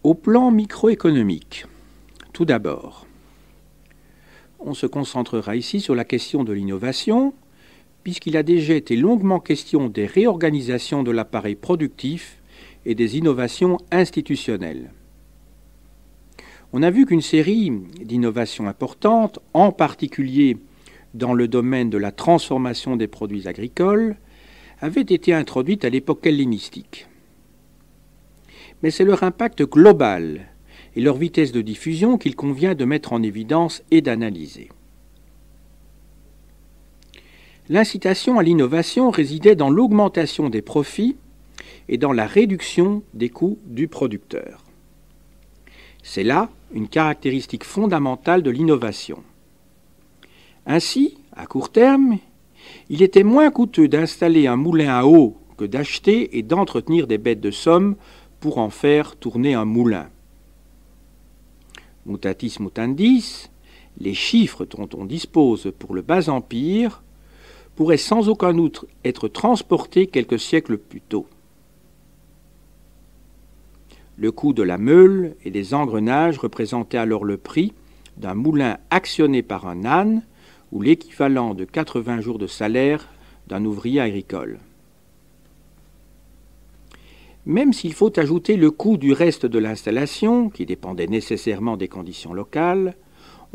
Au plan microéconomique, tout d'abord, on se concentrera ici sur la question de l'innovation, puisqu'il a déjà été longuement question des réorganisations de l'appareil productif et des innovations institutionnelles. On a vu qu'une série d'innovations importantes, en particulier dans le domaine de la transformation des produits agricoles, avaient été introduites à l'époque hellénistique. Mais c'est leur impact global et leur vitesse de diffusion qu'il convient de mettre en évidence et d'analyser. L'incitation à l'innovation résidait dans l'augmentation des profits et dans la réduction des coûts du producteur. C'est là une caractéristique fondamentale de l'innovation. Ainsi, à court terme, il était moins coûteux d'installer un moulin à eau que d'acheter et d'entretenir des bêtes de somme pour en faire tourner un moulin. Mutatis mutandis, les chiffres dont on dispose pour le Bas Empire pourraient sans aucun doute être transportés quelques siècles plus tôt. Le coût de la meule et des engrenages représentait alors le prix d'un moulin actionné par un âne ou l'équivalent de 80 jours de salaire d'un ouvrier agricole. Même s'il faut ajouter le coût du reste de l'installation, qui dépendait nécessairement des conditions locales,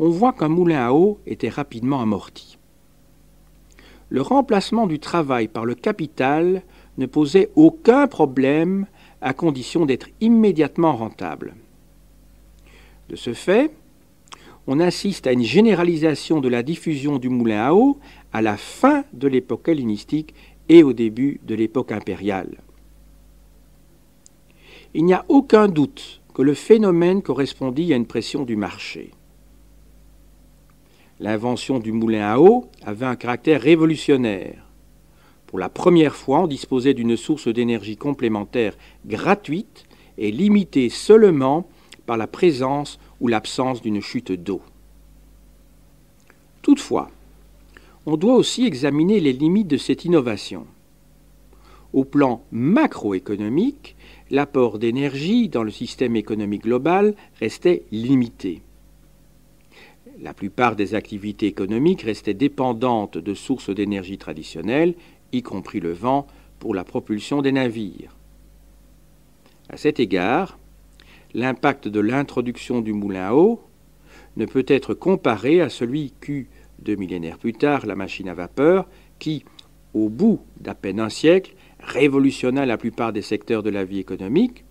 on voit qu'un moulin à eau était rapidement amorti. Le remplacement du travail par le capital ne posait aucun problème à condition d'être immédiatement rentable. De ce fait, on assiste à une généralisation de la diffusion du moulin à eau à la fin de l'époque hellénistique et au début de l'époque impériale. Il n'y a aucun doute que le phénomène correspondit à une pression du marché. L'invention du moulin à eau avait un caractère révolutionnaire. Pour la première fois, on disposait d'une source d'énergie complémentaire gratuite et limitée seulement par la présence ou l'absence d'une chute d'eau. Toutefois, on doit aussi examiner les limites de cette innovation. Au plan macroéconomique, l'apport d'énergie dans le système économique global restait limité. La plupart des activités économiques restaient dépendantes de sources d'énergie traditionnelles, y compris le vent, pour la propulsion des navires. À cet égard, l'impact de l'introduction du moulin à eau ne peut être comparé à celui qu'eut 2 millénaires plus tard la machine à vapeur qui, au bout d'à peine un siècle, révolutionna la plupart des secteurs de la vie économique,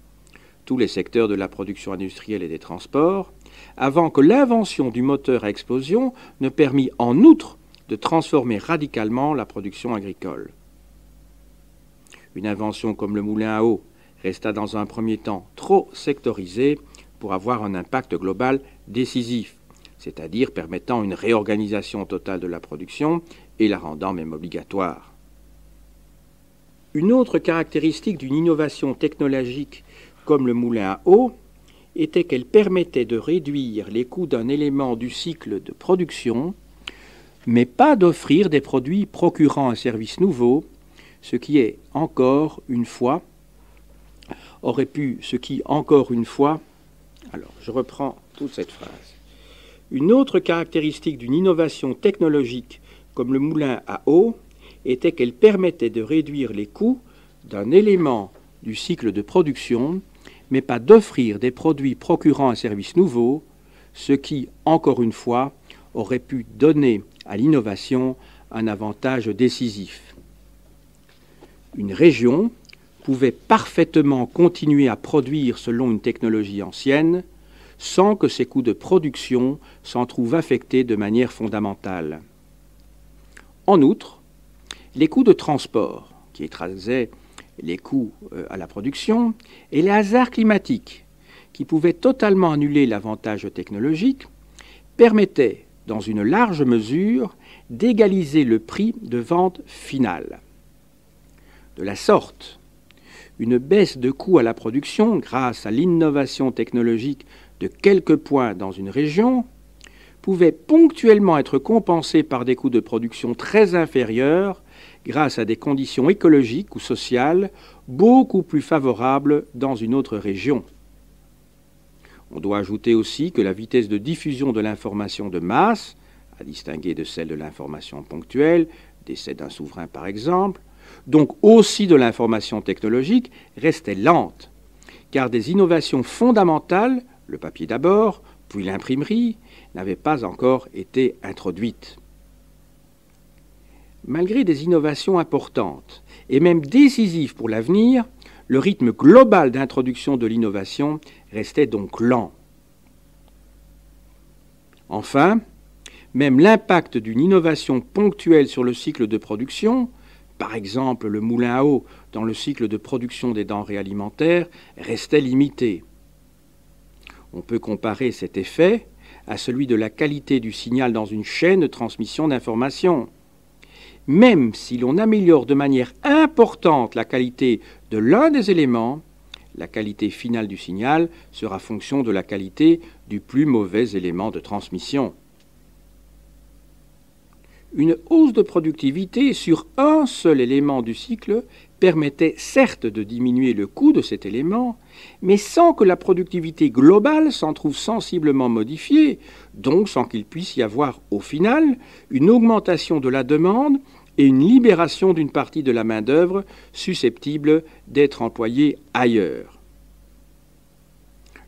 tous les secteurs de la production industrielle et des transports, avant que l'invention du moteur à explosion ne permît en outre de transformer radicalement la production agricole. Une invention comme le moulin à eau resta dans un premier temps trop sectorisée pour avoir un impact global décisif, c'est-à-dire permettant une réorganisation totale de la production et la rendant même obligatoire. Une autre caractéristique d'une innovation technologique comme le moulin à eau était qu'elle permettait de réduire les coûts d'un élément du cycle de production, mais pas d'offrir des produits procurant un service nouveau, ce qui encore une fois, alors je reprends toute cette phrase. Une autre caractéristique d'une innovation technologique comme le moulin à eau était qu'elle permettait de réduire les coûts d'un élément du cycle de production, mais pas d'offrir des produits procurant un service nouveau, ce qui, encore une fois, aurait pu donner à l'innovation un avantage décisif. Une région pouvait parfaitement continuer à produire selon une technologie ancienne, sans que ses coûts de production s'en trouvent affectés de manière fondamentale. En outre, les coûts de transport, qui écrasaient les coûts à la production, et les hasards climatiques, qui pouvaient totalement annuler l'avantage technologique, permettaient, dans une large mesure, d'égaliser le prix de vente final. De la sorte, une baisse de coût à la production grâce à l'innovation technologique de quelques points dans une région pouvait ponctuellement être compensée par des coûts de production très inférieurs grâce à des conditions écologiques ou sociales beaucoup plus favorables dans une autre région. On doit ajouter aussi que la vitesse de diffusion de l'information de masse, à distinguer de celle de l'information ponctuelle, décès d'un souverain par exemple, donc aussi de l'information technologique, restait lente, car des innovations fondamentales, le papier d'abord, puis l'imprimerie, n'avaient pas encore été introduites. Malgré des innovations importantes et même décisives pour l'avenir, le rythme global d'introduction de l'innovation restait donc lent. Enfin, même l'impact d'une innovation ponctuelle sur le cycle de production, par exemple le moulin à eau dans le cycle de production des denrées alimentaires, restait limité. On peut comparer cet effet à celui de la qualité du signal dans une chaîne de transmission d'informations. Même si l'on améliore de manière importante la qualité de l'un des éléments, la qualité finale du signal sera fonction de la qualité du plus mauvais élément de transmission. Une hausse de productivité sur un seul élément du cycle permettait certes de diminuer le coût de cet élément, mais sans que la productivité globale s'en trouve sensiblement modifiée, donc sans qu'il puisse y avoir au final une augmentation de la demande et une libération d'une partie de la main-d'œuvre susceptible d'être employée ailleurs.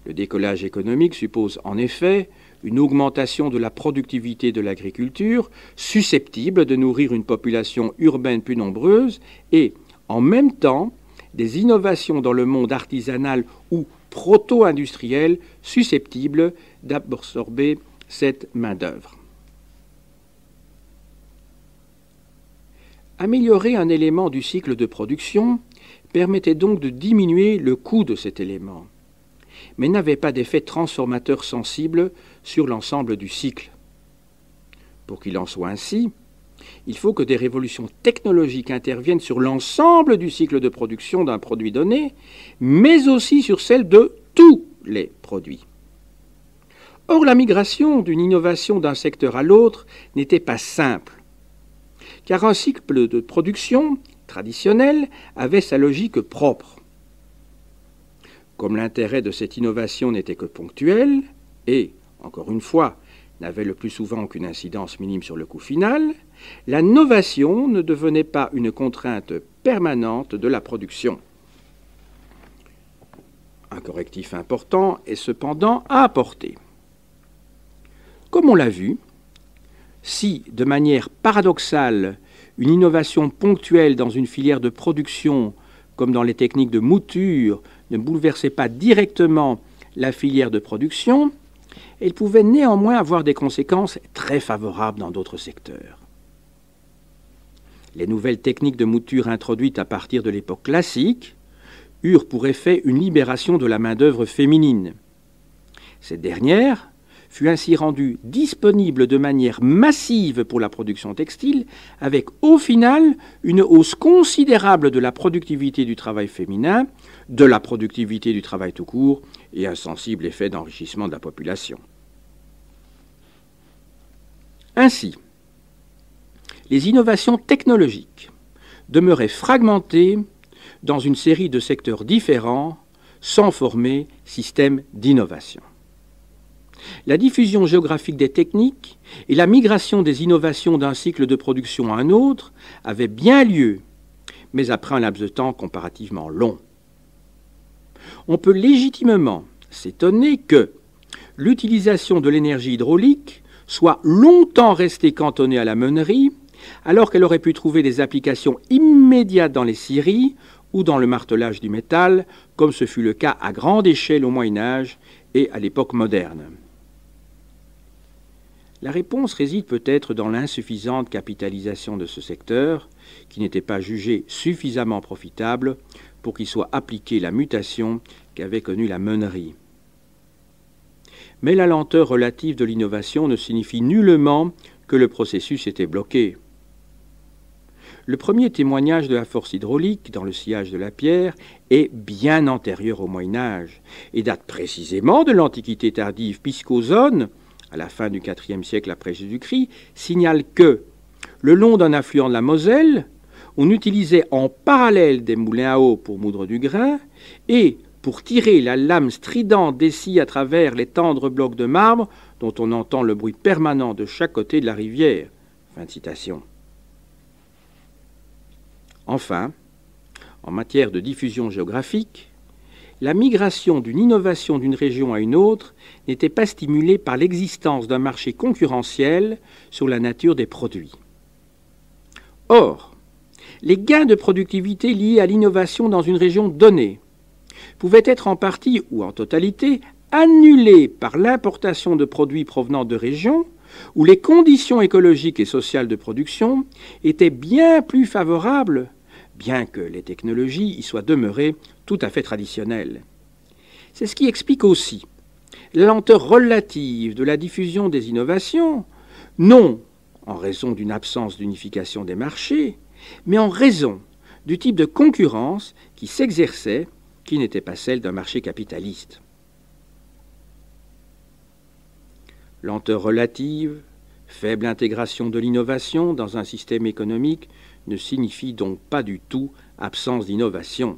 Le décollage économique suppose en effet une augmentation de la productivité de l'agriculture susceptible de nourrir une population urbaine plus nombreuse et, en même temps, des innovations dans le monde artisanal ou proto-industriel susceptibles d'absorber cette main-d'œuvre. Améliorer un élément du cycle de production permettait donc de diminuer le coût de cet élément, mais n'avait pas d'effet transformateur sensible sur l'ensemble du cycle. Pour qu'il en soit ainsi, il faut que des révolutions technologiques interviennent sur l'ensemble du cycle de production d'un produit donné, mais aussi sur celle de tous les produits. Or, la migration d'une innovation d'un secteur à l'autre n'était pas simple, car un cycle de production traditionnel avait sa logique propre. Comme l'intérêt de cette innovation n'était que ponctuel et, encore une fois, n'avait le plus souvent qu'une incidence minime sur le coût final, la novation ne devenait pas une contrainte permanente de la production. Un correctif important est cependant à apporter. Comme on l'a vu, si, de manière paradoxale, une innovation ponctuelle dans une filière de production, comme dans les techniques de mouture, ne bouleversait pas directement la filière de production, elle pouvait néanmoins avoir des conséquences très favorables dans d'autres secteurs. Les nouvelles techniques de mouture introduites à partir de l'époque classique eurent pour effet une libération de la main-d'œuvre féminine. Cette dernière fut ainsi rendue disponible de manière massive pour la production textile, avec au final une hausse considérable de la productivité du travail féminin, de la productivité du travail tout court et un sensible effet d'enrichissement de la population. Ainsi, les innovations technologiques demeuraient fragmentées dans une série de secteurs différents sans former système d'innovation. La diffusion géographique des techniques et la migration des innovations d'un cycle de production à un autre avaient bien lieu, mais après un laps de temps comparativement long. On peut légitimement s'étonner que l'utilisation de l'énergie hydraulique soit longtemps restée cantonnée à la meunerie, alors qu'elle aurait pu trouver des applications immédiates dans les scieries ou dans le martelage du métal, comme ce fut le cas à grande échelle au Moyen Âge et à l'époque moderne. La réponse réside peut-être dans l'insuffisante capitalisation de ce secteur, qui n'était pas jugé suffisamment profitable pour qu'il soit appliqué la mutation qu'avait connue la meunerie. Mais la lenteur relative de l'innovation ne signifie nullement que le processus était bloqué. Le premier témoignage de la force hydraulique dans le sciage de la pierre est bien antérieur au Moyen Âge et date précisément de l'Antiquité tardive, puisqu'Ozone, à la fin du IVe siècle après Jésus-Christ, signale que, le long d'un affluent de la Moselle, on utilisait en parallèle des moulins à eau pour moudre du grain et, pour tirer la lame stridente des scies à travers les tendres blocs de marbre dont on entend le bruit permanent de chaque côté de la rivière. » Fin de citation. Enfin, en matière de diffusion géographique, la migration d'une innovation d'une région à une autre n'était pas stimulée par l'existence d'un marché concurrentiel sur la nature des produits. Or, les gains de productivité liés à l'innovation dans une région donnée pouvaient être en partie ou en totalité annulés par l'importation de produits provenant de régions où les conditions écologiques et sociales de production étaient bien plus favorables, bien que les technologies y soient demeurées tout à fait traditionnelles. C'est ce qui explique aussi la lenteur relative de la diffusion des innovations, non en raison d'une absence d'unification des marchés, mais en raison du type de concurrence qui s'exerçait, qui n'était pas celle d'un marché capitaliste. Lenteur relative, faible intégration de l'innovation dans un système économique ne signifie donc pas du tout absence d'innovation.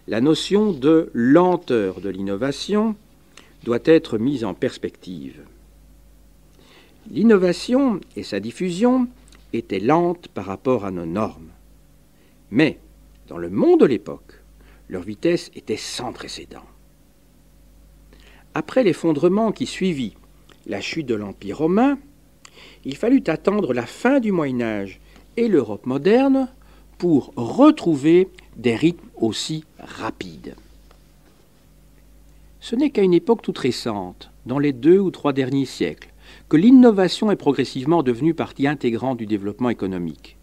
La notion de lenteur de l'innovation doit être mise en perspective. L'innovation et sa diffusion étaient lentes par rapport à nos normes. Mais, dans le monde de l'époque, leur vitesse était sans précédent. Après l'effondrement qui suivit la chute de l'Empire romain, il fallut attendre la fin du Moyen Âge et l'Europe moderne pour retrouver des rythmes aussi rapides. Ce n'est qu'à une époque toute récente, dans les 2 ou 3 derniers siècles, que l'innovation est progressivement devenue partie intégrante du développement économique.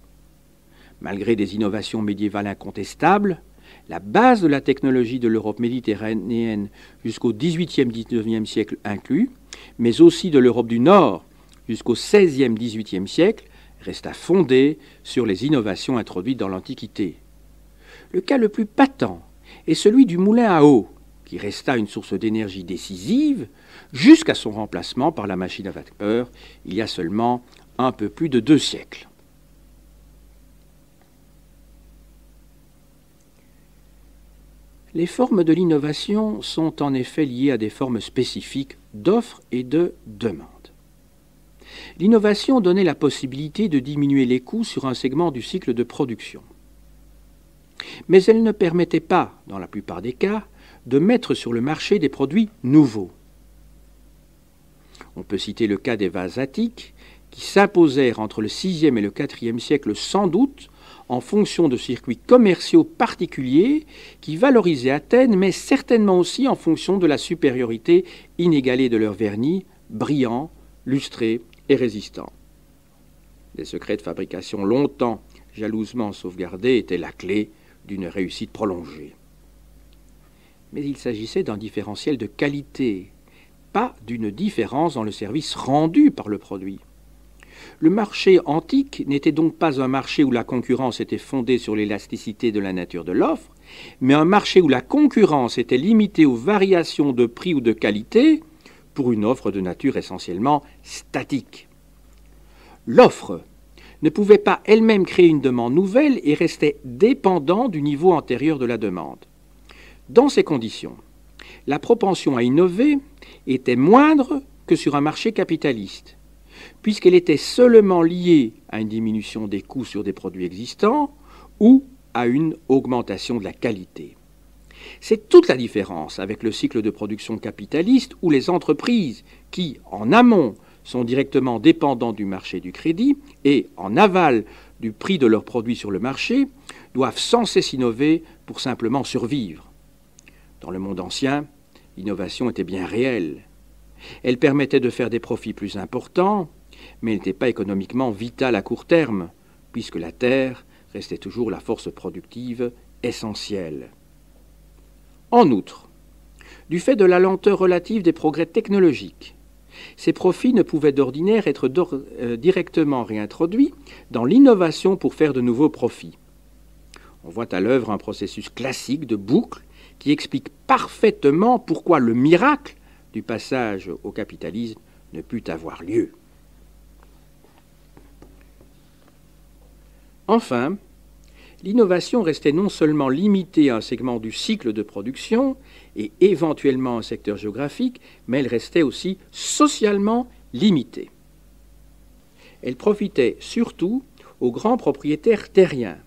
Malgré des innovations médiévales incontestables, la base de la technologie de l'Europe méditerranéenne jusqu'au XVIIIe-XIXe siècle inclus, mais aussi de l'Europe du Nord jusqu'au XVIe-XVIIIe siècle, resta fondée sur les innovations introduites dans l'Antiquité. Le cas le plus patent est celui du moulin à eau, qui resta une source d'énergie décisive jusqu'à son remplacement par la machine à vapeur il y a seulement un peu plus de 2 siècles. Les formes de l'innovation sont en effet liées à des formes spécifiques d'offre et de demande. L'innovation donnait la possibilité de diminuer les coûts sur un segment du cycle de production. Mais elle ne permettait pas, dans la plupart des cas, de mettre sur le marché des produits nouveaux. On peut citer le cas des vases attiques, qui s'imposèrent entre le VIe et le IVe siècle sans doute, en fonction de circuits commerciaux particuliers qui valorisaient Athènes, mais certainement aussi en fonction de la supériorité inégalée de leur vernis, brillant, lustré et résistant. Les secrets de fabrication longtemps jalousement sauvegardés étaient la clé d'une réussite prolongée. Mais il s'agissait d'un différentiel de qualité, pas d'une différence dans le service rendu par le produit. Le marché antique n'était donc pas un marché où la concurrence était fondée sur l'élasticité de la nature de l'offre, mais un marché où la concurrence était limitée aux variations de prix ou de qualité pour une offre de nature essentiellement statique. L'offre ne pouvait pas elle-même créer une demande nouvelle et restait dépendante du niveau antérieur de la demande. Dans ces conditions, la propension à innover était moindre que sur un marché capitaliste, puisqu'elle était seulement liée à une diminution des coûts sur des produits existants ou à une augmentation de la qualité. C'est toute la différence avec le cycle de production capitaliste où les entreprises qui, en amont, sont directement dépendantes du marché du crédit et, en aval, du prix de leurs produits sur le marché, doivent sans cesse innover pour simplement survivre. Dans le monde ancien, l'innovation était bien réelle. Elle permettait de faire des profits plus importants, mais elle n'était pas économiquement vitale à court terme, puisque la terre restait toujours la force productive essentielle. En outre, du fait de la lenteur relative des progrès technologiques, ces profits ne pouvaient d'ordinaire être directement réintroduits dans l'innovation pour faire de nouveaux profits. On voit à l'œuvre un processus classique de boucle qui explique parfaitement pourquoi le miracle du passage au capitalisme ne put avoir lieu. Enfin, l'innovation restait non seulement limitée à un segment du cycle de production et éventuellement un secteur géographique, mais elle restait aussi socialement limitée. Elle profitait surtout aux grands propriétaires terriens,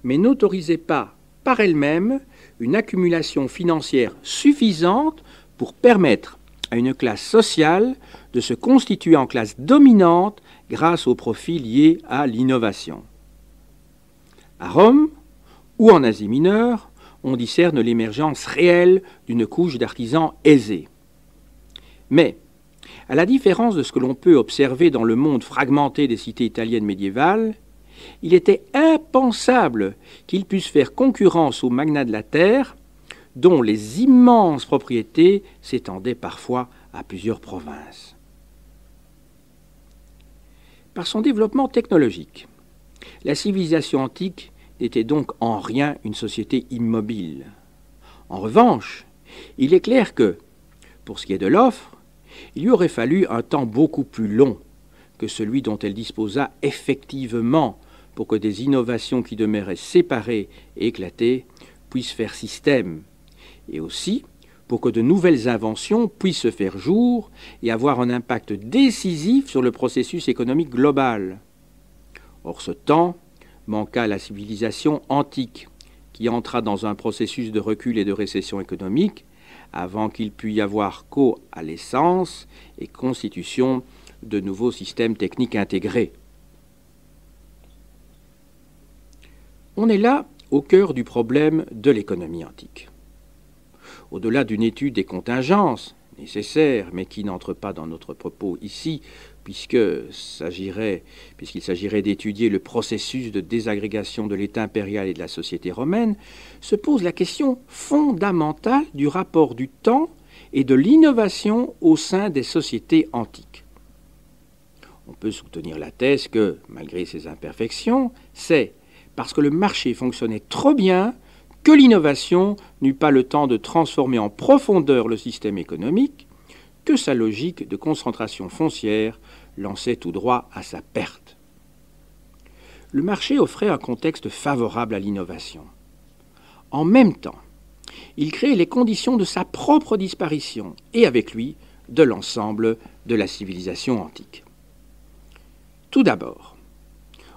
mais n'autorisait pas par elle-même une accumulation financière suffisante pour permettre à une classe sociale de se constituer en classe dominante grâce aux profits liés à l'innovation. À Rome ou en Asie mineure, on discerne l'émergence réelle d'une couche d'artisans aisés. Mais, à la différence de ce que l'on peut observer dans le monde fragmenté des cités italiennes médiévales, il était impensable qu'ils puissent faire concurrence aux magnats de la terre, dont les immenses propriétés s'étendaient parfois à plusieurs provinces. Par son développement technologique, la civilisation antique n'était donc en rien une société immobile. En revanche, il est clair que, pour ce qui est de l'offre, il lui aurait fallu un temps beaucoup plus long que celui dont elle disposa effectivement pour que des innovations qui demeuraient séparées et éclatées puissent faire système, et aussi pour que de nouvelles inventions puissent se faire jour et avoir un impact décisif sur le processus économique global. Or, ce temps manqua à la civilisation antique, qui entra dans un processus de recul et de récession économique avant qu'il pût y avoir coalescence et constitution de nouveaux systèmes techniques intégrés. On est là au cœur du problème de l'économie antique. Au-delà d'une étude des contingences, nécessaire, mais qui n'entre pas dans notre propos ici, puisqu'il s'agirait d'étudier le processus de désagrégation de l'État impérial et de la société romaine, se pose la question fondamentale du rapport du temps et de l'innovation au sein des sociétés antiques. On peut soutenir la thèse que, malgré ses imperfections, c'est parce que le marché fonctionnait trop bien que l'innovation n'eut pas le temps de transformer en profondeur le système économique, que sa logique de concentration foncière lançait tout droit à sa perte. Le marché offrait un contexte favorable à l'innovation. En même temps, il créait les conditions de sa propre disparition et avec lui de l'ensemble de la civilisation antique. Tout d'abord,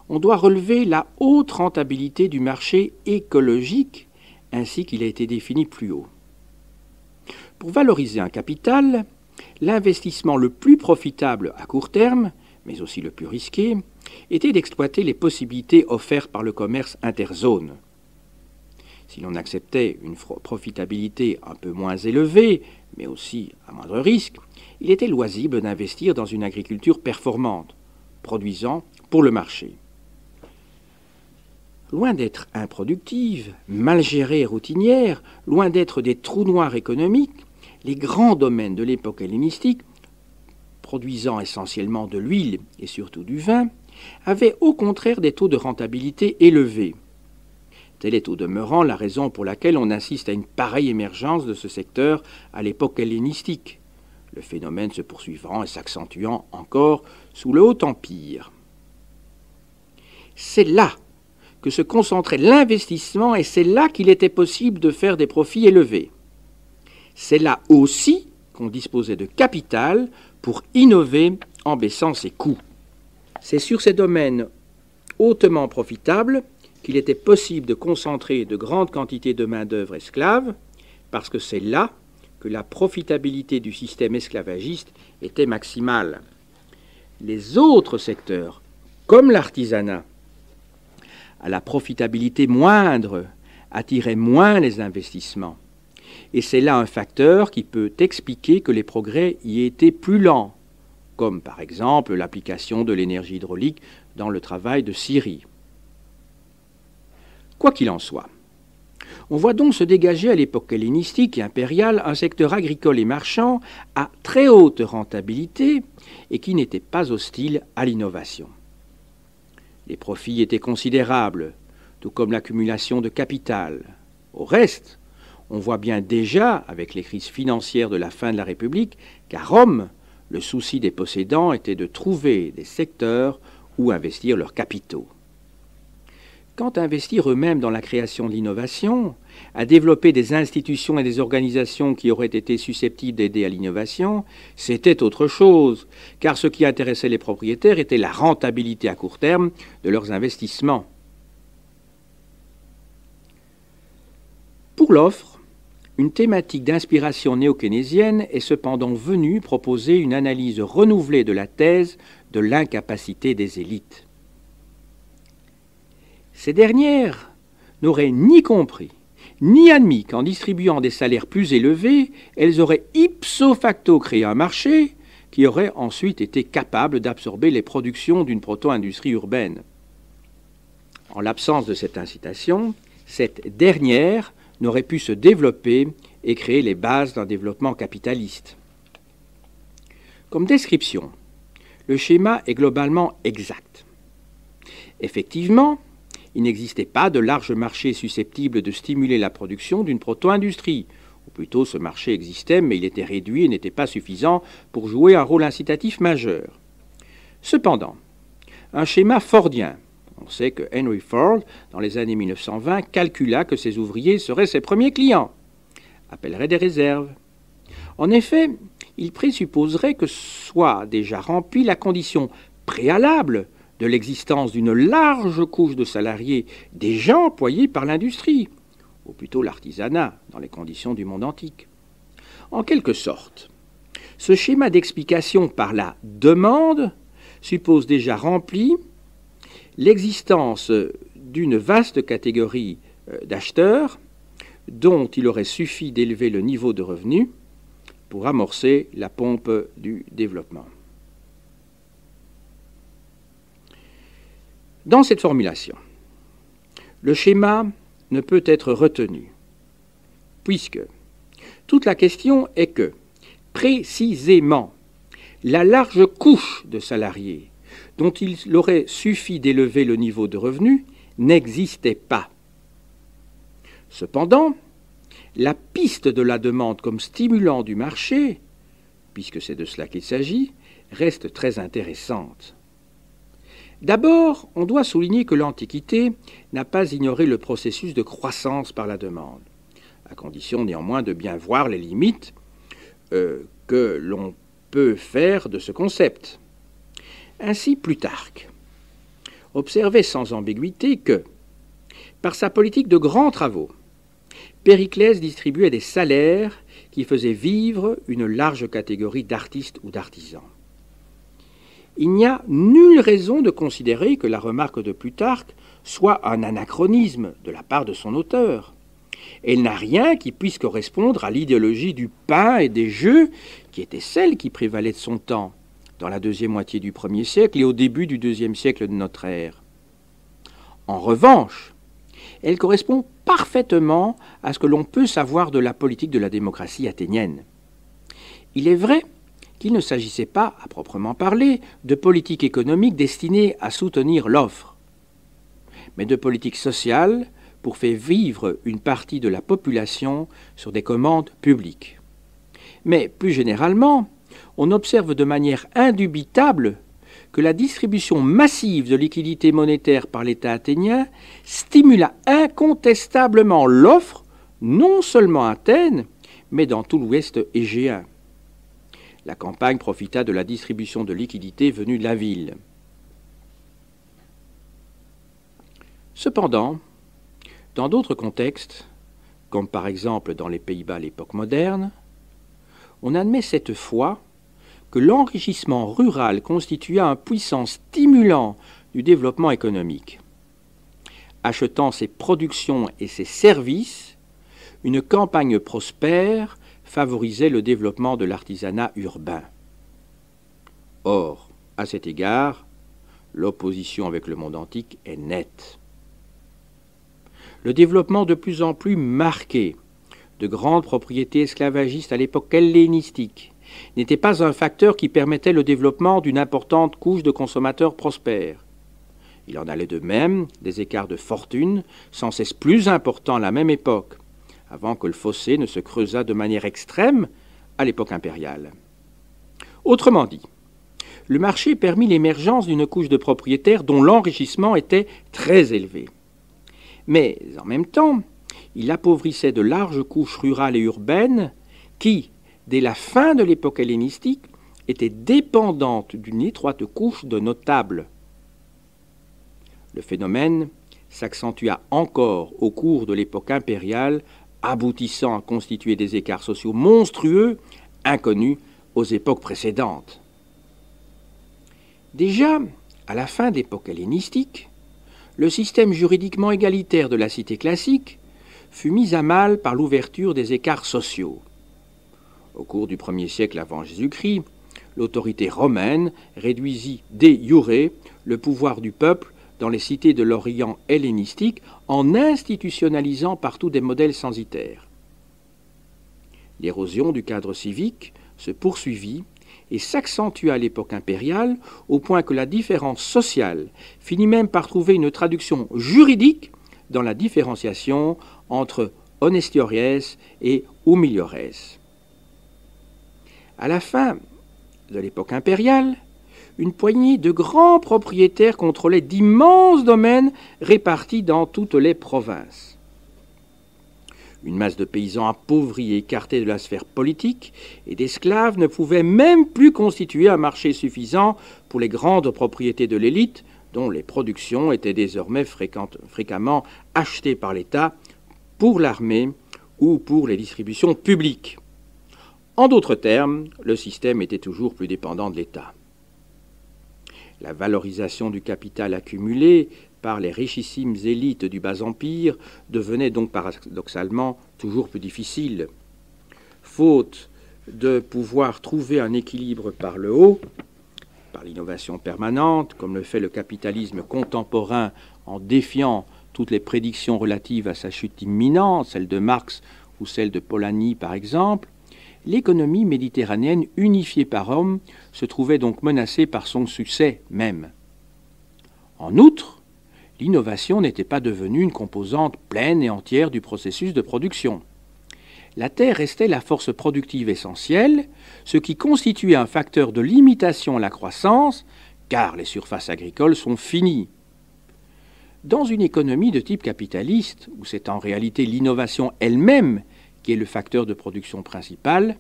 on doit relever la haute rentabilité du marché écologique ainsi qu'il a été défini plus haut. Pour valoriser un capital, l'investissement le plus profitable à court terme, mais aussi le plus risqué, était d'exploiter les possibilités offertes par le commerce interzone. Si l'on acceptait une profitabilité un peu moins élevée, mais aussi à moindre risque, il était loisible d'investir dans une agriculture performante, produisant pour le marché. Loin d'être improductives, mal gérées et routinières, loin d'être des trous noirs économiques, les grands domaines de l'époque hellénistique, produisant essentiellement de l'huile et surtout du vin, avaient au contraire des taux de rentabilité élevés. Telle est au demeurant la raison pour laquelle on assiste à une pareille émergence de ce secteur à l'époque hellénistique, le phénomène se poursuivant et s'accentuant encore sous le Haut Empire. C'est là que se concentrait l'investissement et c'est là qu'il était possible de faire des profits élevés. C'est là aussi qu'on disposait de capital pour innover en baissant ses coûts. C'est sur ces domaines hautement profitables qu'il était possible de concentrer de grandes quantités de main-d'œuvre esclave, parce que c'est là que la profitabilité du système esclavagiste était maximale. Les autres secteurs, comme l'artisanat, à la profitabilité moindre, attiraient moins les investissements. Et c'est là un facteur qui peut expliquer que les progrès y aient été plus lents, comme par exemple l'application de l'énergie hydraulique dans le travail de scierie. Quoi qu'il en soit, on voit donc se dégager à l'époque hellénistique et impériale un secteur agricole et marchand à très haute rentabilité et qui n'était pas hostile à l'innovation. Les profits étaient considérables, tout comme l'accumulation de capital. Au reste, on voit bien déjà, avec les crises financières de la fin de la République, qu'à Rome, le souci des possédants était de trouver des secteurs où investir leurs capitaux. Quant à investir eux-mêmes dans la création de l'innovation, à développer des institutions et des organisations qui auraient été susceptibles d'aider à l'innovation, c'était autre chose, car ce qui intéressait les propriétaires était la rentabilité à court terme de leurs investissements. Pour l'offre, une thématique d'inspiration néo-keynésienne est cependant venue proposer une analyse renouvelée de la thèse de l'incapacité des élites. Ces dernières n'auraient ni compris, ni admis qu'en distribuant des salaires plus élevés, elles auraient ipso facto créé un marché qui aurait ensuite été capable d'absorber les productions d'une proto-industrie urbaine. En l'absence de cette incitation, cette dernière n'aurait pu se développer et créer les bases d'un développement capitaliste. Comme description, le schéma est globalement exact. Effectivement, il n'existait pas de large marché susceptible de stimuler la production d'une proto-industrie. Ou plutôt, ce marché existait, mais il était réduit et n'était pas suffisant pour jouer un rôle incitatif majeur. Cependant, un schéma fordien. On sait que Henry Ford, dans les années 1920, calcula que ses ouvriers seraient ses premiers clients, appellerait des réserves. En effet, il présupposerait que soit déjà remplie la condition préalable de l'existence d'une large couche de salariés déjà employés par l'industrie, ou plutôt l'artisanat, dans les conditions du monde antique. En quelque sorte, ce schéma d'explication par la demande suppose déjà rempli l'existence d'une vaste catégorie d'acheteurs dont il aurait suffi d'élever le niveau de revenu pour amorcer la pompe du développement. Dans cette formulation, le schéma ne peut être retenu, puisque toute la question est que, précisément, la large couche de salariés dont il aurait suffi d'élever le niveau de revenu n'existait pas. Cependant, la piste de la demande comme stimulant du marché, puisque c'est de cela qu'il s'agit, reste très intéressante. D'abord, on doit souligner que l'Antiquité n'a pas ignoré le processus de croissance par la demande, à condition néanmoins de bien voir les limites que l'on peut faire de ce concept. Ainsi, Plutarque observait sans ambiguïté que, par sa politique de grands travaux, Périclès distribuait des salaires qui faisaient vivre une large catégorie d'artistes ou d'artisans. Il n'y a nulle raison de considérer que la remarque de Plutarque soit un anachronisme de la part de son auteur. Elle n'a rien qui puisse correspondre à l'idéologie du pain et des jeux qui était celle qui prévalait de son temps, dans la deuxième moitié du 1er siècle et au début du 2e siècle de notre ère. En revanche, elle correspond parfaitement à ce que l'on peut savoir de la politique de la démocratie athénienne. Il est vrai qu'il ne s'agissait pas, à proprement parler, de politique économique destinée à soutenir l'offre, mais de politique sociale pour faire vivre une partie de la population sur des commandes publiques. Mais plus généralement, on observe de manière indubitable que la distribution massive de liquidités monétaires par l'État athénien stimula incontestablement l'offre, non seulement à Athènes, mais dans tout l'ouest égéen. La campagne profita de la distribution de liquidités venues de la ville. Cependant, dans d'autres contextes, comme par exemple dans les Pays-Bas à l'époque moderne, on admet cette fois que l'enrichissement rural constitua un puissant stimulant du développement économique. Achetant ses productions et ses services, une campagne prospère favorisait le développement de l'artisanat urbain. Or, à cet égard, l'opposition avec le monde antique est nette. Le développement de plus en plus marqué de grandes propriétés esclavagistes à l'époque hellénistique n'était pas un facteur qui permettait le développement d'une importante couche de consommateurs prospères. Il en allait de même des écarts de fortune sans cesse plus importants à la même époque, avant que le fossé ne se creusât de manière extrême à l'époque impériale. Autrement dit, le marché permit l'émergence d'une couche de propriétaires dont l'enrichissement était très élevé. Mais en même temps, il appauvrissait de larges couches rurales et urbaines qui, dès la fin de l'époque hellénistique, étaient dépendantes d'une étroite couche de notables. Le phénomène s'accentua encore au cours de l'époque impériale, aboutissant à constituer des écarts sociaux monstrueux, inconnus aux époques précédentes. Déjà, à la fin de l'époque hellénistique, le système juridiquement égalitaire de la cité classique fut mis à mal par l'ouverture des écarts sociaux. Au cours du 1er siècle avant Jésus-Christ, l'autorité romaine réduisit de iure le pouvoir du peuple dans les cités de l'Orient hellénistique en institutionnalisant partout des modèles censitaires. L'érosion du cadre civique se poursuivit et s'accentua à l'époque impériale au point que la différence sociale finit même par trouver une traduction juridique dans la différenciation entre honestiores et humiliores. À la fin de l'époque impériale, une poignée de grands propriétaires contrôlaient d'immenses domaines répartis dans toutes les provinces. Une masse de paysans appauvris et écartés de la sphère politique et d'esclaves ne pouvait même plus constituer un marché suffisant pour les grandes propriétés de l'élite, dont les productions étaient désormais fréquemment achetées par l'État pour l'armée ou pour les distributions publiques. En d'autres termes, le système était toujours plus dépendant de l'État. La valorisation du capital accumulé par les richissimes élites du bas empire devenait donc paradoxalement toujours plus difficile. Faute de pouvoir trouver un équilibre par le haut, par l'innovation permanente, comme le fait le capitalisme contemporain en défiant toutes les prédictions relatives à sa chute imminente, celle de Marx ou celle de Polanyi par exemple, l'économie méditerranéenne unifiée par Rome se trouvait donc menacée par son succès même. En outre, l'innovation n'était pas devenue une composante pleine et entière du processus de production. La terre restait la force productive essentielle, ce qui constituait un facteur de limitation à la croissance, car les surfaces agricoles sont finies. Dans une économie de type capitaliste, où c'est en réalité l'innovation elle-même qui est le facteur de production principal,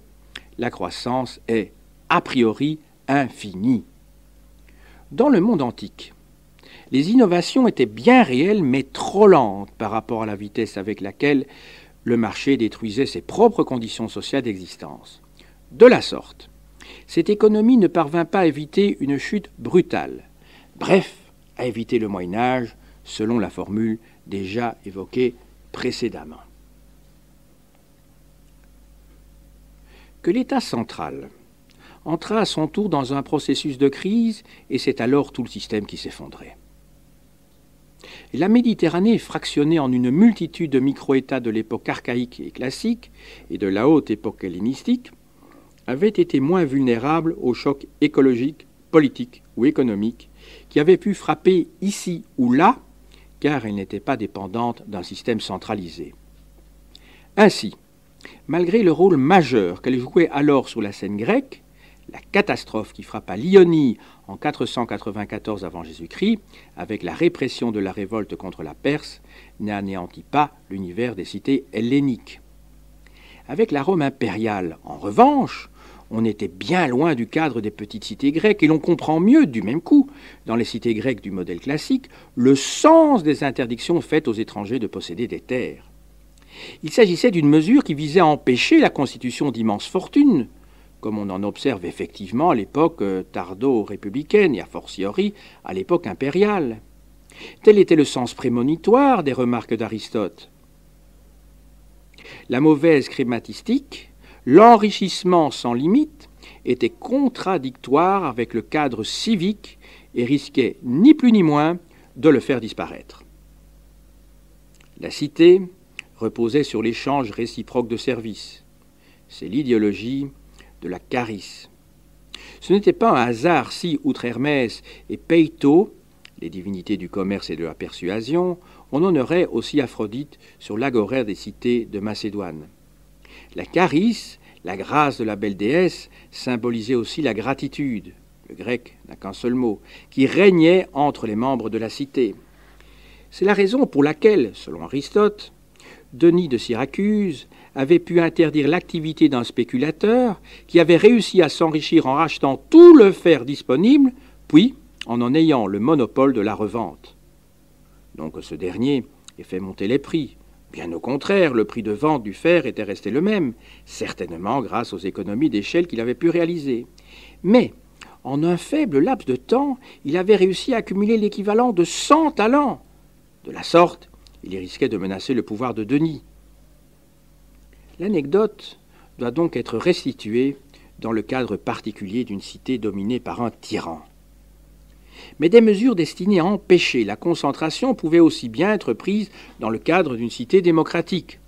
la croissance est a priori infinie. Dans le monde antique, les innovations étaient bien réelles mais trop lentes par rapport à la vitesse avec laquelle le marché détruisait ses propres conditions sociales d'existence. De la sorte, cette économie ne parvint pas à éviter une chute brutale, bref, à éviter le Moyen-Âge, selon la formule déjà évoquée précédemment. Que l'État central entra à son tour dans un processus de crise et c'est alors tout le système qui s'effondrait. La Méditerranée, fractionnée en une multitude de micro-États de l'époque archaïque et classique et de la haute époque hellénistique, avait été moins vulnérable aux chocs écologiques, politiques ou économiques qui avaient pu frapper ici ou là, car elle n'était pas dépendante d'un système centralisé. Ainsi, malgré le rôle majeur qu'elle jouait alors sur la scène grecque, la catastrophe qui frappa l'Ionie en 494 avant Jésus-Christ, avec la répression de la révolte contre la Perse, n'anéantit pas l'univers des cités helléniques. Avec la Rome impériale, en revanche, on était bien loin du cadre des petites cités grecques et l'on comprend mieux, du même coup, dans les cités grecques du modèle classique, le sens des interdictions faites aux étrangers de posséder des terres. Il s'agissait d'une mesure qui visait à empêcher la constitution d'immenses fortunes, comme on en observe effectivement à l'époque tardo-républicaine et a fortiori à l'époque impériale. Tel était le sens prémonitoire des remarques d'Aristote. La mauvaise crématistique, l'enrichissement sans limite, était contradictoire avec le cadre civique et risquait ni plus ni moins de le faire disparaître. La cité reposait sur l'échange réciproque de services. C'est l'idéologie de la charis. Ce n'était pas un hasard si, outre Hermès et Peito, les divinités du commerce et de la persuasion, on honorait aussi Aphrodite sur l'agorère des cités de Macédoine. La charis, la grâce de la belle déesse, symbolisait aussi la gratitude, le grec n'a qu'un seul mot, qui régnait entre les membres de la cité. C'est la raison pour laquelle, selon Aristote, Denis de Syracuse avait pu interdire l'activité d'un spéculateur qui avait réussi à s'enrichir en rachetant tout le fer disponible, puis en ayant le monopole de la revente. Donc ce dernier ait fait monter les prix. Bien au contraire, le prix de vente du fer était resté le même, certainement grâce aux économies d'échelle qu'il avait pu réaliser. Mais, en un faible laps de temps, il avait réussi à accumuler l'équivalent de 100 talents. De la sorte, il risquait de menacer le pouvoir de Denis. L'anecdote doit donc être restituée dans le cadre particulier d'une cité dominée par un tyran. Mais des mesures destinées à empêcher la concentration pouvaient aussi bien être prises dans le cadre d'une cité démocratique,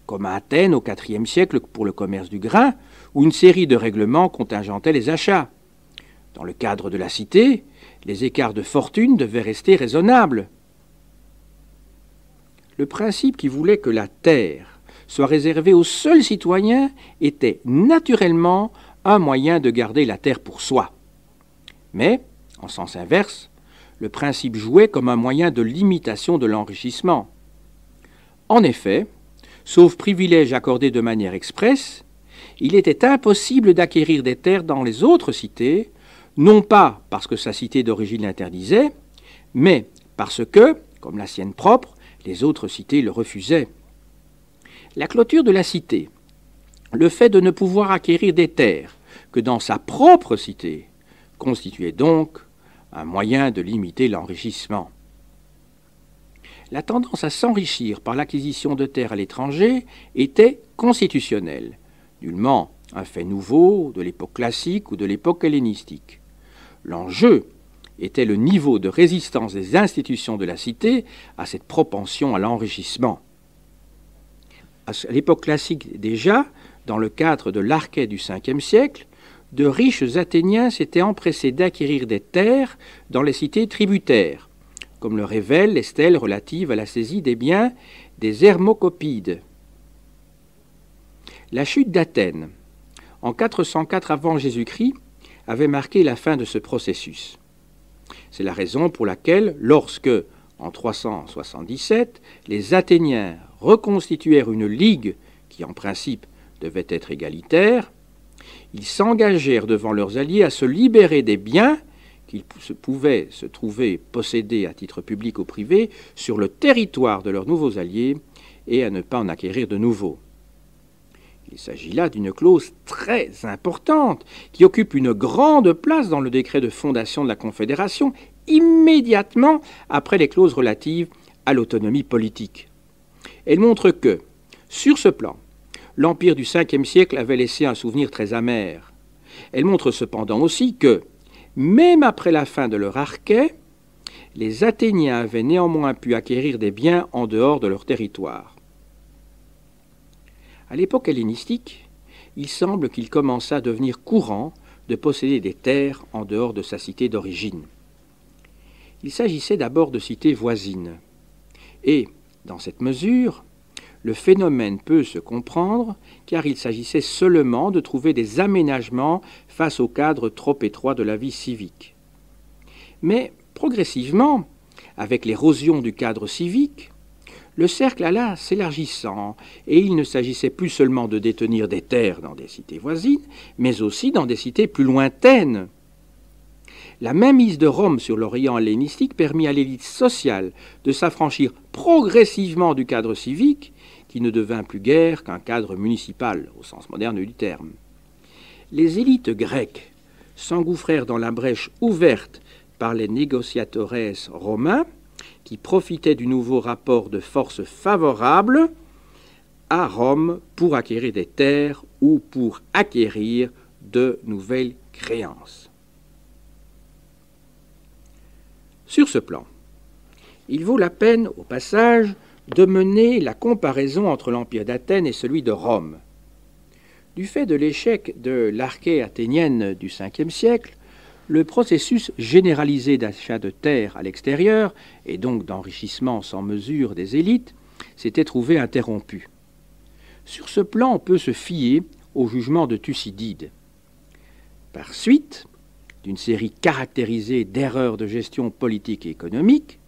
comme à Athènes au IVe siècle pour le commerce du grain, où une série de règlements contingentait les achats. Dans le cadre de la cité, les écarts de fortune devaient rester raisonnables. Le principe qui voulait que la terre soit réservée aux seuls citoyens était naturellement un moyen de garder la terre pour soi. Mais, en sens inverse, le principe jouait comme un moyen de limitation de l'enrichissement. En effet, sauf privilège accordé de manière expresse, il était impossible d'acquérir des terres dans les autres cités, non pas parce que sa cité d'origine l'interdisait, mais parce que, comme la sienne propre, les autres cités le refusaient. La clôture de la cité, le fait de ne pouvoir acquérir des terres que dans sa propre cité, constituait donc un moyen de limiter l'enrichissement. La tendance à s'enrichir par l'acquisition de terres à l'étranger était constitutionnelle, nullement un fait nouveau de l'époque classique ou de l'époque hellénistique. L'enjeu était le niveau de résistance des institutions de la cité à cette propension à l'enrichissement. À l'époque classique déjà, dans le cadre de l'Archet du Ve siècle, de riches Athéniens s'étaient empressés d'acquérir des terres dans les cités tributaires, comme le révèlent les stèles relatives à la saisie des biens des Hermocopides. La chute d'Athènes, en 404 avant Jésus-Christ, avait marqué la fin de ce processus. C'est la raison pour laquelle, lorsque, en 377, les Athéniens reconstituèrent une ligue qui, en principe, devait être égalitaire, ils s'engagèrent devant leurs alliés à se libérer des biens qu'ils pouvaient se trouver possédés à titre public ou privé sur le territoire de leurs nouveaux alliés et à ne pas en acquérir de nouveaux. Il s'agit là d'une clause très importante qui occupe une grande place dans le décret de fondation de la Confédération immédiatement après les clauses relatives à l'autonomie politique. Elle montre que, sur ce plan, l'Empire du Ve siècle avait laissé un souvenir très amer. Elle montre cependant aussi que, même après la fin de leur archet, les Athéniens avaient néanmoins pu acquérir des biens en dehors de leur territoire. À l'époque hellénistique, il semble qu'il commença à devenir courant de posséder des terres en dehors de sa cité d'origine. Il s'agissait d'abord de cités voisines. Et, dans cette mesure, le phénomène peut se comprendre car il s'agissait seulement de trouver des aménagements face au cadre trop étroit de la vie civique. Mais, progressivement, avec l'érosion du cadre civique, le cercle alla s'élargissant et il ne s'agissait plus seulement de détenir des terres dans des cités voisines, mais aussi dans des cités plus lointaines. La mainmise de Rome sur l'Orient hellénistique permit à l'élite sociale de s'affranchir progressivement du cadre civique, qui ne devint plus guère qu'un cadre municipal, au sens moderne du terme. Les élites grecques s'engouffrèrent dans la brèche ouverte par les négociatores romains, qui profitaient du nouveau rapport de force favorable à Rome pour acquérir des terres ou pour acquérir de nouvelles créances. Sur ce plan, il vaut la peine, au passage, de mener la comparaison entre l'Empire d'Athènes et celui de Rome. Du fait de l'échec de l'archet athénienne du Ve siècle, le processus généralisé d'achat de terres à l'extérieur, et donc d'enrichissement sans mesure des élites, s'était trouvé interrompu. Sur ce plan, on peut se fier au jugement de Thucydide. Par suite d'une série caractérisée d'erreurs de gestion politique et économique,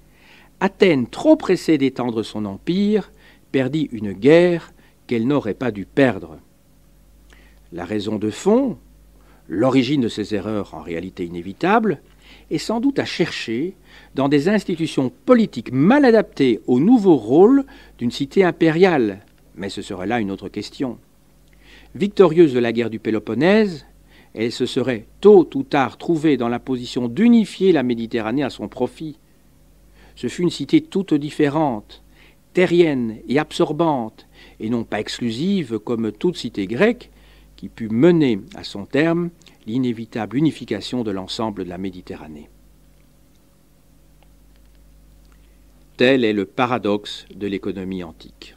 Athènes, trop pressée d'étendre son empire, perdit une guerre qu'elle n'aurait pas dû perdre. La raison de fond, l'origine de ces erreurs en réalité inévitables, est sans doute à chercher dans des institutions politiques mal adaptées au nouveau rôle d'une cité impériale, mais ce serait là une autre question. Victorieuse de la guerre du Péloponnèse, elle se serait tôt ou tard trouvée dans la position d'unifier la Méditerranée à son profit. Ce fut une cité toute différente, terrienne et absorbante, et non pas exclusive comme toute cité grecque, qui put mener à son terme l'inévitable unification de l'ensemble de la Méditerranée. Tel est le paradoxe de l'économie antique.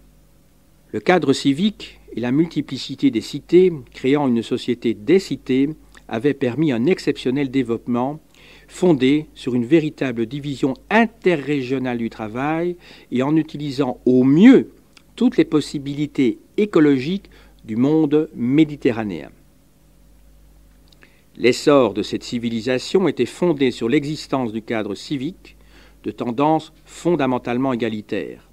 Le cadre civique et la multiplicité des cités, créant une société des cités, avaient permis un exceptionnel développement fondé sur une véritable division interrégionale du travail et en utilisant au mieux toutes les possibilités écologiques du monde méditerranéen. L'essor de cette civilisation était fondé sur l'existence du cadre civique de tendance fondamentalement égalitaire.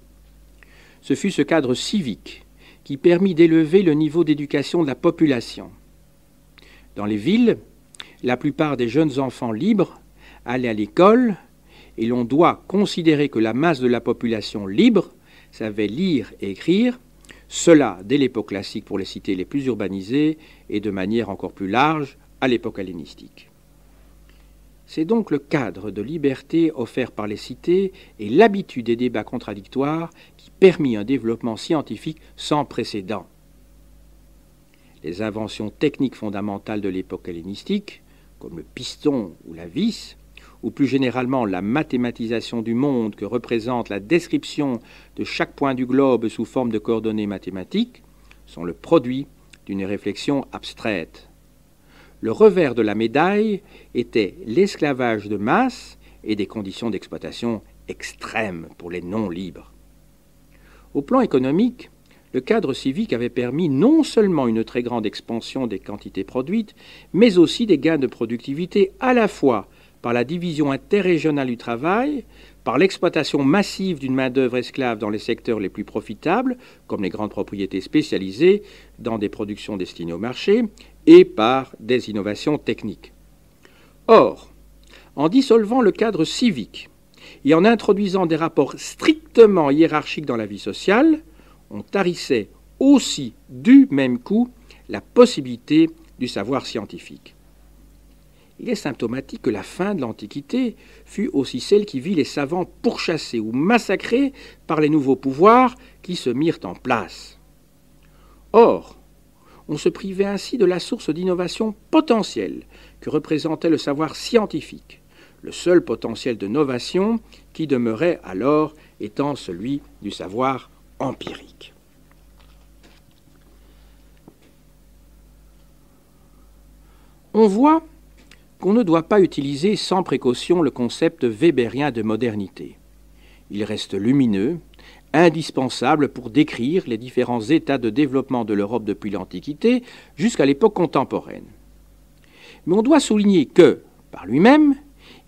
Ce fut ce cadre civique qui permit d'élever le niveau d'éducation de la population. Dans les villes, la plupart des jeunes enfants libres allaient à l'école et l'on doit considérer que la masse de la population libre savait lire et écrire, cela dès l'époque classique pour les cités les plus urbanisées et de manière encore plus large à l'époque hellénistique. C'est donc le cadre de liberté offert par les cités et l'habitude des débats contradictoires qui permit un développement scientifique sans précédent. Les inventions techniques fondamentales de l'époque hellénistique, comme le piston ou la vis, ou plus généralement la mathématisation du monde que représente la description de chaque point du globe sous forme de coordonnées mathématiques, sont le produit d'une réflexion abstraite. Le revers de la médaille était l'esclavage de masse et des conditions d'exploitation extrêmes pour les non-libres. Au plan économique, le cadre civique avait permis non seulement une très grande expansion des quantités produites, mais aussi des gains de productivité à la fois par la division interrégionale du travail, par l'exploitation massive d'une main-d'œuvre esclave dans les secteurs les plus profitables, comme les grandes propriétés spécialisées dans des productions destinées au marché, et par des innovations techniques. Or, en dissolvant le cadre civique et en introduisant des rapports strictement hiérarchiques dans la vie sociale, on tarissait aussi du même coup la possibilité du savoir scientifique. Il est symptomatique que la fin de l'Antiquité fut aussi celle qui vit les savants pourchassés ou massacrés par les nouveaux pouvoirs qui se mirent en place. Or, on se privait ainsi de la source d'innovation potentielle que représentait le savoir scientifique, le seul potentiel de novation qui demeurait alors étant celui du savoir empirique. On voit qu'on ne doit pas utiliser sans précaution le concept weberien de modernité. Il reste lumineux, indispensable pour décrire les différents états de développement de l'Europe depuis l'Antiquité jusqu'à l'époque contemporaine. Mais on doit souligner que, par lui-même,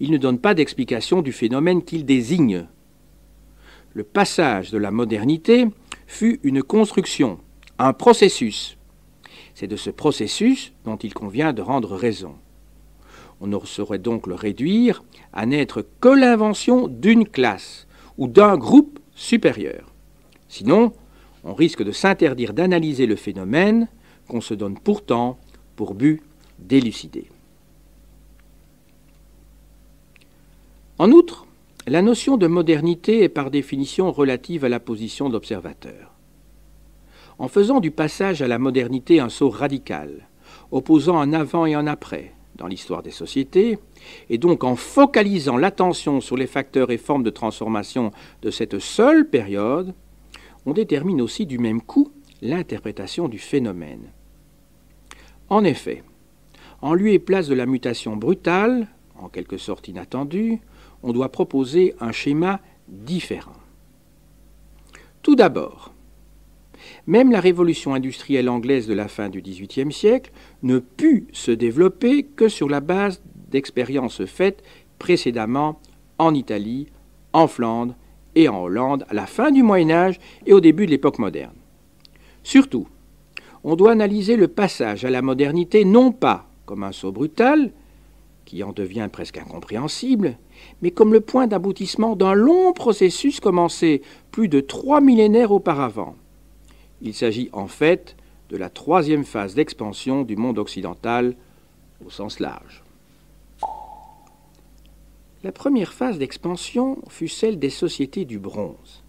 il ne donne pas d'explication du phénomène qu'il désigne. Le passage de la modernité fut une construction, un processus. C'est de ce processus dont il convient de rendre raison. On ne saurait donc le réduire à n'être que l'invention d'une classe ou d'un groupe supérieur. Sinon, on risque de s'interdire d'analyser le phénomène qu'on se donne pourtant pour but d'élucider. En outre, la notion de modernité est par définition relative à la position d'observateur. En faisant du passage à la modernité un saut radical, opposant un avant et un après dans l'histoire des sociétés, et donc en focalisant l'attention sur les facteurs et formes de transformation de cette seule période, on détermine aussi du même coup l'interprétation du phénomène. En effet, en lieu et place de la mutation brutale, en quelque sorte inattendue, on doit proposer un schéma différent. Tout d'abord, même la révolution industrielle anglaise de la fin du XVIIIe siècle ne put se développer que sur la base d'expériences faites précédemment en Italie, en Flandre et en Hollande à la fin du Moyen Âge et au début de l'époque moderne. Surtout, on doit analyser le passage à la modernité non pas comme un saut brutal, qui en devient presque incompréhensible, mais comme le point d'aboutissement d'un long processus commencé plus de 3 millénaires auparavant. Il s'agit en fait de la troisième phase d'expansion du monde occidental au sens large. La première phase d'expansion fut celle des sociétés du bronze.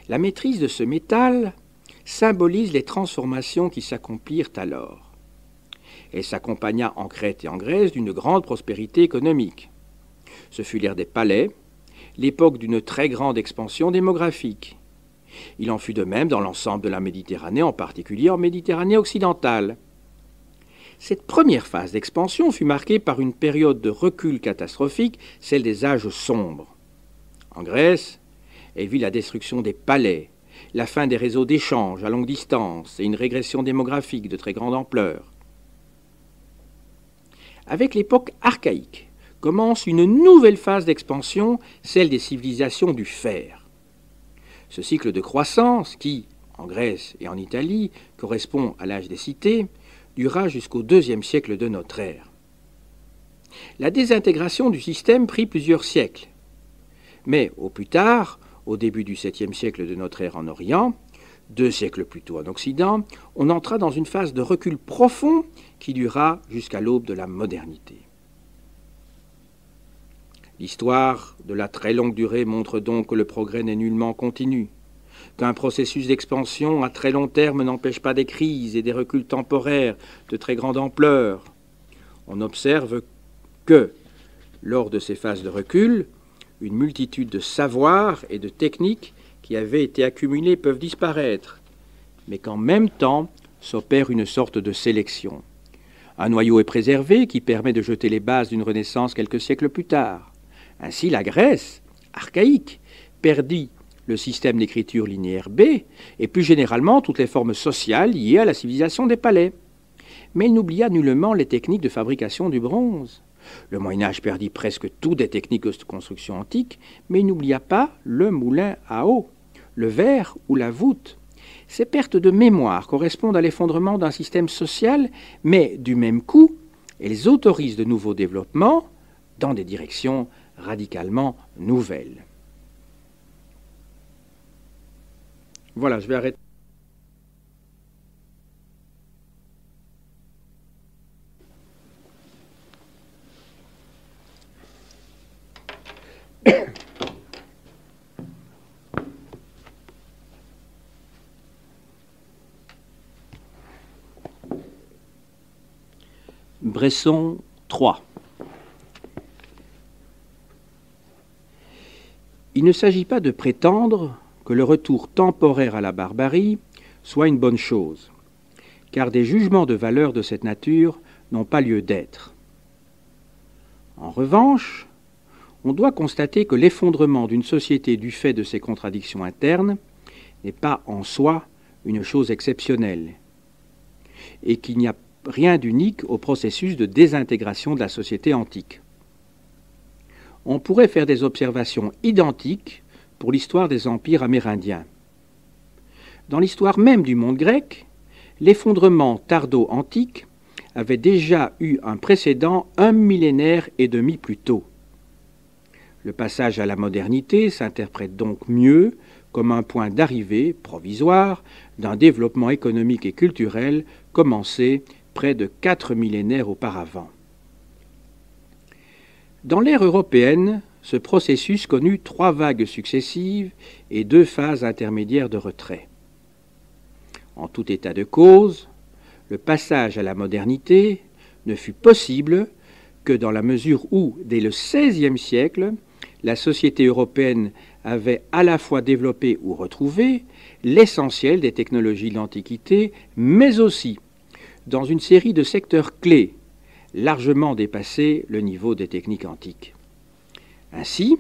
La maîtrise de ce métal symbolise les transformations qui s'accomplirent alors. Elle s'accompagna en Crète et en Grèce d'une grande prospérité économique. Ce fut l'ère des palais, l'époque d'une très grande expansion démographique. Il en fut de même dans l'ensemble de la Méditerranée, en particulier en Méditerranée occidentale. Cette première phase d'expansion fut marquée par une période de recul catastrophique, celle des âges sombres. En Grèce, elle vit la destruction des palais, la fin des réseaux d'échanges à longue distance et une régression démographique de très grande ampleur. Avec l'époque archaïque, commence une nouvelle phase d'expansion, celle des civilisations du fer. Ce cycle de croissance, qui, en Grèce et en Italie, correspond à l'âge des cités, dura jusqu'au IIe siècle de notre ère. La désintégration du système prit plusieurs siècles. Mais au plus tard, au début du 7e siècle de notre ère en Orient, 2 siècles plus tôt en Occident, on entra dans une phase de recul profond qui dura jusqu'à l'aube de la modernité. L'histoire de la très longue durée montre donc que le progrès n'est nullement continu, qu'un processus d'expansion à très long terme n'empêche pas des crises et des reculs temporaires de très grande ampleur. On observe que, lors de ces phases de recul, une multitude de savoirs et de techniques qui avaient été accumulés peuvent disparaître, mais qu'en même temps s'opère une sorte de sélection. Un noyau est préservé qui permet de jeter les bases d'une renaissance quelques siècles plus tard. Ainsi, la Grèce, archaïque, perdit le système d'écriture linéaire B et plus généralement toutes les formes sociales liées à la civilisation des palais. Mais il n'oublia nullement les techniques de fabrication du bronze. Le Moyen-Âge perdit presque toutes des techniques de construction antique, mais il n'oublia pas le moulin à eau, le verre ou la voûte. Ces pertes de mémoire correspondent à l'effondrement d'un système social, mais du même coup, elles autorisent de nouveaux développements dans des directions radicalement nouvelles. Voilà, je vais arrêter. Bresson 3. Il ne s'agit pas de prétendre que le retour temporaire à la barbarie soit une bonne chose, car des jugements de valeur de cette nature n'ont pas lieu d'être. En revanche, on doit constater que l'effondrement d'une société du fait de ses contradictions internes n'est pas en soi une chose exceptionnelle, et qu'il n'y a rien d'unique au processus de désintégration de la société antique. On pourrait faire des observations identiques pour l'histoire des empires amérindiens. Dans l'histoire même du monde grec, l'effondrement tardo-antique avait déjà eu un précédent 1 millénaire et demi plus tôt. Le passage à la modernité s'interprète donc mieux comme un point d'arrivée provisoire d'un développement économique et culturel commencé près de 4 millénaires auparavant. Dans l'ère européenne, ce processus connut 3 vagues successives et 2 phases intermédiaires de retrait. En tout état de cause, le passage à la modernité ne fut possible que dans la mesure où, dès le XVIe siècle, la société européenne avait à la fois développé ou retrouvé l'essentiel des technologies de l'Antiquité, mais aussi dans une série de secteurs clés, largement dépassé le niveau des techniques antiques. Ainsi,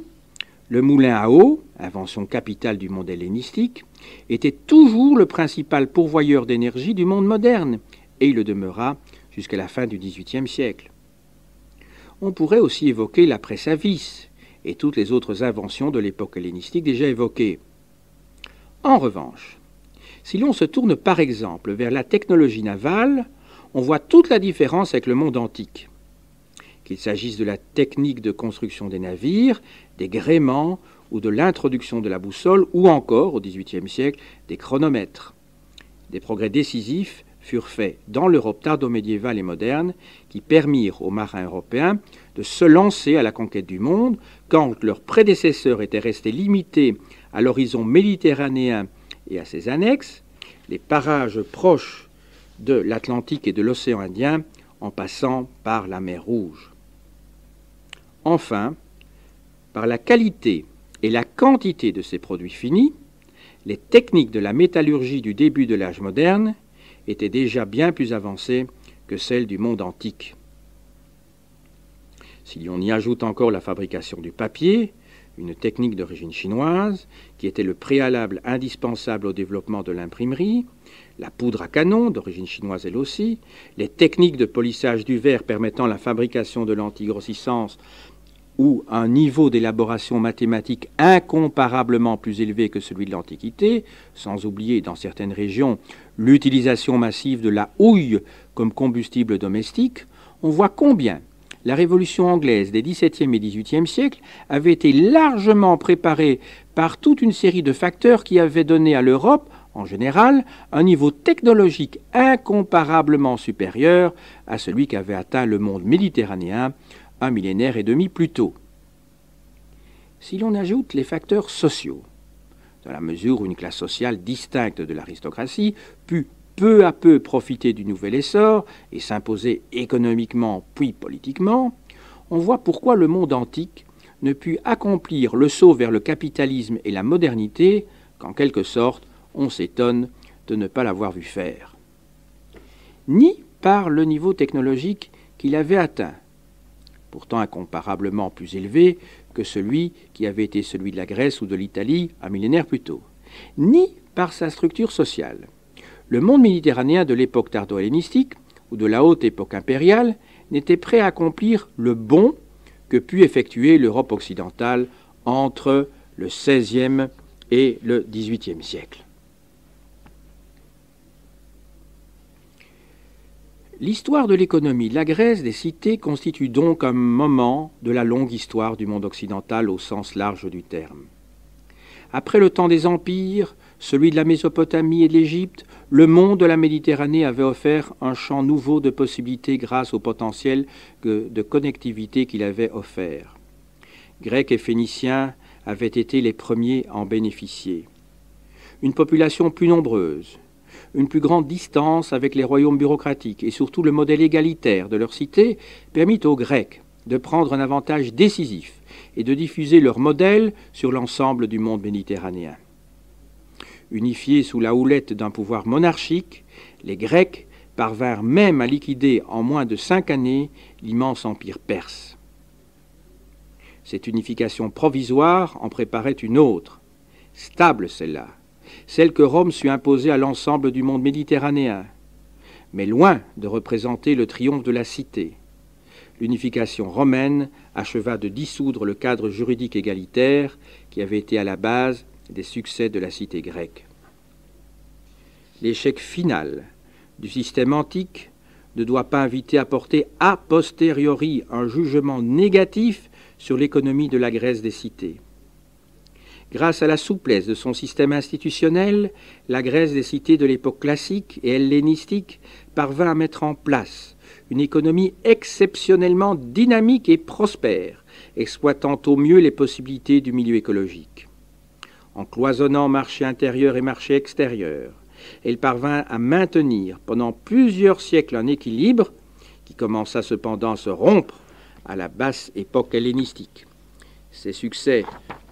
le moulin à eau, invention capitale du monde hellénistique, était toujours le principal pourvoyeur d'énergie du monde moderne, et il le demeura jusqu'à la fin du XVIIIe siècle. On pourrait aussi évoquer la presse à vis et toutes les autres inventions de l'époque hellénistique déjà évoquées. En revanche, si l'on se tourne par exemple vers la technologie navale, on voit toute la différence avec le monde antique. Qu'il s'agisse de la technique de construction des navires, des gréements ou de l'introduction de la boussole, ou encore, au XVIIIe siècle, des chronomètres. Des progrès décisifs furent faits dans l'Europe tardo-médiévale et moderne qui permirent aux marins européens de se lancer à la conquête du monde quand leurs prédécesseurs étaient restés limités à l'horizon méditerranéen et à ses annexes, les parages proches de l'Atlantique et de l'océan Indien en passant par la mer Rouge. Enfin, par la qualité et la quantité de ces produits finis, les techniques de la métallurgie du début de l'âge moderne étaient déjà bien plus avancées que celles du monde antique. Si l'on y ajoute encore la fabrication du papier, une technique d'origine chinoise, qui était le préalable indispensable au développement de l'imprimerie, la poudre à canon, d'origine chinoise elle aussi, les techniques de polissage du verre permettant la fabrication de l'antigrossissance ou un niveau d'élaboration mathématique incomparablement plus élevé que celui de l'Antiquité, sans oublier dans certaines régions l'utilisation massive de la houille comme combustible domestique, on voit combien la Révolution anglaise des XVIIe et XVIIIe siècles avait été largement préparée par toute une série de facteurs qui avaient donné à l'Europe, en général, un niveau technologique incomparablement supérieur à celui qu'avait atteint le monde méditerranéen un millénaire et demi plus tôt. Si l'on ajoute les facteurs sociaux, dans la mesure où une classe sociale distincte de l'aristocratie put peu à peu profiter du nouvel essor et s'imposer économiquement puis politiquement, on voit pourquoi le monde antique ne put accomplir le saut vers le capitalisme et la modernité qu'en quelque sorte on s'étonne de ne pas l'avoir vu faire. Ni par le niveau technologique qu'il avait atteint, pourtant incomparablement plus élevé que celui qui avait été celui de la Grèce ou de l'Italie un millénaire plus tôt, ni par sa structure sociale. Le monde méditerranéen de l'époque tardo-hellénistique ou de la haute époque impériale n'était prêt à accomplir le bond que put effectuer l'Europe occidentale entre le XVIe et le XVIIIe siècle. L'histoire de l'économie de la Grèce des cités constitue donc un moment de la longue histoire du monde occidental au sens large du terme. Après le temps des empires, celui de la Mésopotamie et de l'Égypte, le monde de la Méditerranée avait offert un champ nouveau de possibilités grâce au potentiel de connectivité qu'il avait offert. Grecs et Phéniciens avaient été les premiers à en bénéficier. Une population plus nombreuse, une plus grande distance avec les royaumes bureaucratiques et surtout le modèle égalitaire de leur cité permit aux Grecs de prendre un avantage décisif et de diffuser leur modèle sur l'ensemble du monde méditerranéen. Unifiés sous la houlette d'un pouvoir monarchique, les Grecs parvinrent même à liquider en moins de 5 années l'immense empire perse. Cette unification provisoire en préparait une autre, stable celle-là, celle que Rome sut imposer à l'ensemble du monde méditerranéen, mais loin de représenter le triomphe de la cité. L'unification romaine acheva de dissoudre le cadre juridique égalitaire qui avait été à la base des succès de la cité grecque. L'échec final du système antique ne doit pas inviter à porter a posteriori un jugement négatif sur l'économie de la Grèce des cités. Grâce à la souplesse de son système institutionnel, la Grèce des cités de l'époque classique et hellénistique parvint à mettre en place une économie exceptionnellement dynamique et prospère, exploitant au mieux les possibilités du milieu écologique. En cloisonnant marché intérieur et marché extérieur, elle parvint à maintenir pendant plusieurs siècles un équilibre qui commença cependant à se rompre à la basse époque hellénistique. Ces succès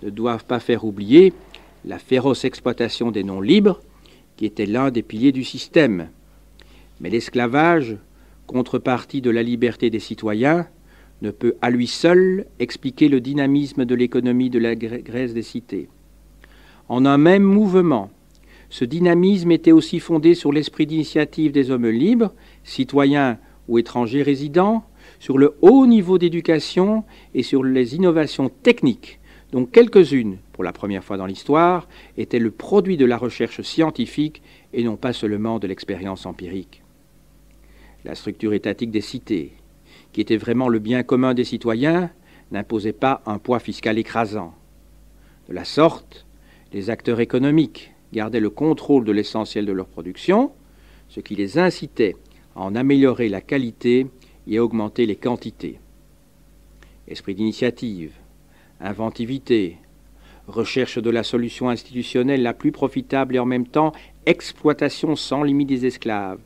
ne doivent pas faire oublier la féroce exploitation des non-libres, qui était l'un des piliers du système. Mais l'esclavage, contrepartie de la liberté des citoyens, ne peut à lui seul expliquer le dynamisme de l'économie de la Grèce des cités. En un même mouvement, ce dynamisme était aussi fondé sur l'esprit d'initiative des hommes libres, citoyens ou étrangers résidents, sur le haut niveau d'éducation et sur les innovations techniques, dont quelques-unes, pour la première fois dans l'histoire, étaient le produit de la recherche scientifique et non pas seulement de l'expérience empirique. La structure étatique des cités, qui était vraiment le bien commun des citoyens, n'imposait pas un poids fiscal écrasant. De la sorte, les acteurs économiques gardaient le contrôle de l'essentiel de leur production, ce qui les incitait à en améliorer la qualité et à augmenter les quantités. Esprit d'initiative, inventivité, recherche de la solution institutionnelle la plus profitable et en même temps exploitation sans limite des esclaves,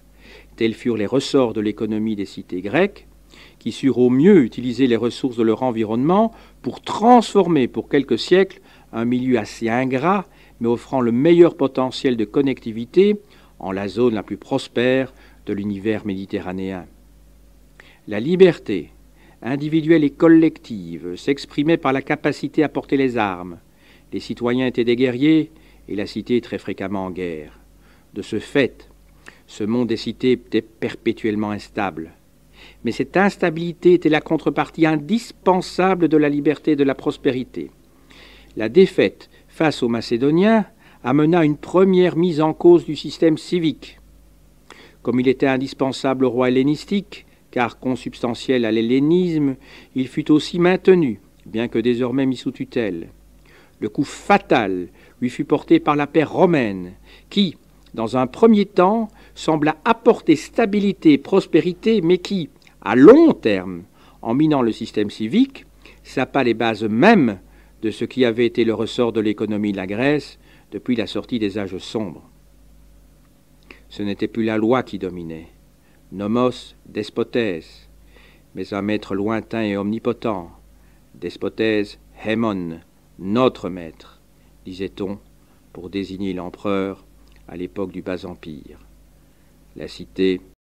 tels furent les ressorts de l'économie des cités grecques, qui surent au mieux utiliser les ressources de leur environnement pour transformer pour quelques siècles un milieu assez ingrat, mais offrant le meilleur potentiel de connectivité en la zone la plus prospère de l'univers méditerranéen. La liberté, individuelle et collective, s'exprimait par la capacité à porter les armes. Les citoyens étaient des guerriers et la cité très fréquemment en guerre. De ce fait, ce monde des cités était perpétuellement instable. Mais cette instabilité était la contrepartie indispensable de la liberté et de la prospérité. La défaite face aux Macédoniens amena une première mise en cause du système civique. Comme il était indispensable au roi hellénistique, car consubstantiel à l'hellénisme, il fut aussi maintenu, bien que désormais mis sous tutelle. Le coup fatal lui fut porté par la paix romaine, qui, dans un premier temps, sembla apporter stabilité et prospérité, mais qui, à long terme, en minant le système civique, sapa les bases mêmes de ce qui avait été le ressort de l'économie de la Grèce depuis la sortie des âges sombres. Ce n'était plus la loi qui dominait, nomos despotès, mais un maître lointain et omnipotent, despotès hémon, notre maître, disait-on, pour désigner l'empereur à l'époque du Bas Empire. La cité